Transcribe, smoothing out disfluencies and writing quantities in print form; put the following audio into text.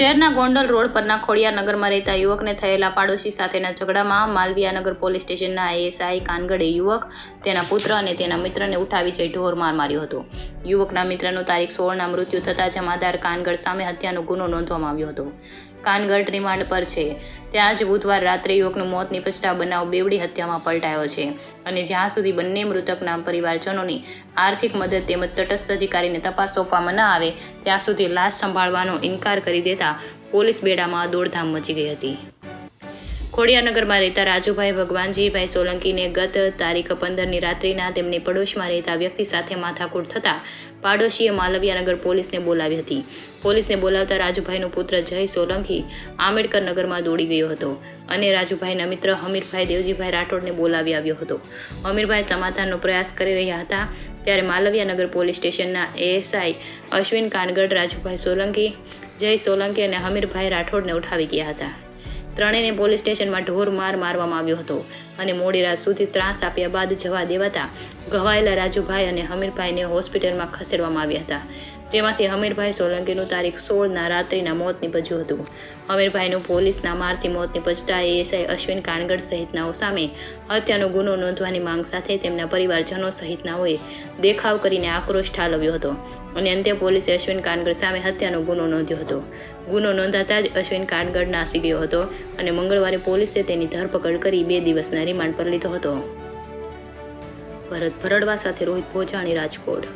શહેરના ગોંડલ રોડ પરના ખોડિયારનગરમાં રહેતા યુવકને થયેલા પાડોશી સાથેના ઝઘડામાં માલવીયાનગર પોલીસ સ્ટેશનના એએસઆઈ કાનગડે યુવક, તેના પુત્ર અને તેના મિત્રને ઉઠાવી જઈ ઢોરમાર માર્યો હતો. યુવકના મિત્રનું તારીખ 16ના મૃત્યુ થતાં જમાદાર કાનગડ સામે હત્યાનો ગુનો નોંધવામાં આવ્યો હતો. કાનગડ રિમાન્ડ પર છે. ત્યાં જ બુધવાર રાત્રે યુવકનું મોત નિપજતા બનાવ બેવડી હત્યામાં પલટાયો છે અને જ્યાં સુધી બંને મૃતકના પરિવારજનોની આર્થિક મદદ તેમજ તટસ્થ અધિકારીને તપાસ સોંપવામાં ન આવે ત્યાં સુધી લાશ સંભાળવાનો ઇનકાર કરી દેતા પોલીસ બેડામાં દોડધામ મચી ગઈ હતી. ખોડિયારનગરમાં રહેતા રાજુભાઈ ભગવાનજીભાઈ સોલંકીને ગત તારીખ 15ની રાત્રિના તેમની પડોશમાં રહેતા વ્યક્તિ સાથે માથાકૂટ થતાં પાડોશીએ માલવીયાનગર પોલીસને બોલાવી હતી. પોલીસને બોલાવતા રાજુભાઈનો પુત્ર જય સોલંકી આંબેડકર નગરમાં દોડી ગયો હતો અને રાજુભાઈના મિત્ર હમીરભાઈ દેવજીભાઈ રાઠોડને બોલાવી આવ્યો હતો. હમીરભાઈ સમાધાનનો પ્રયાસ કરી રહ્યા હતા ત્યારે માલવીયાનગર પોલીસ સ્ટેશનના એએસઆઈ અશ્વિન કાનગડ રાજુભાઈ સોલંકી, જય સોલંકી અને હમીરભાઈ રાઠોડને ઉઠાવી ગયા હતા. ત્રણેયને પોલીસ સ્ટેશનમાં ઢોરમાર મારવામાં આવ્યો હતો અને મોડી રાત સુધી ત્રાસ આપ્યા બાદ જવા દેવાતા ઘવાયેલા રાજુભાઈ અને હમીરભાઈને હોસ્પિટલમાં ખસેડવામાં આવ્યા હતા. જેમાંથી હમીરભાઈ સોલંકીનું તારીખ 16ના રાત્રિના મોત નીપજ્યું હતું. હમીરભાઈનું પોલીસના મારથી મોત નીપજતા એએસઆઈ અશ્વિન કાનગડ સહિતનાઓ સામે હત્યાનો ગુનો નોંધવાની માંગ સાથે તેમના પરિવારજનો સહિતનાઓએ દેખાવ કરીને આક્રોશ ઠાલવ્યો હતો અને અંતે પોલીસે અશ્વિન કાનગડ સામે હત્યાનો ગુનો નોંધ્યો હતો. ગુનો નોંધાતા જ અશ્વિન કાનગડ નાસી ગયો હતો અને મંગળવારે પોલીસે તેની ધરપકડ કરી 2 દિવસના રિમાન્ડ પર લીધો હતો. ભરત ભરડવા સાથે રોહિત ભોજાણી, રાજકોટ.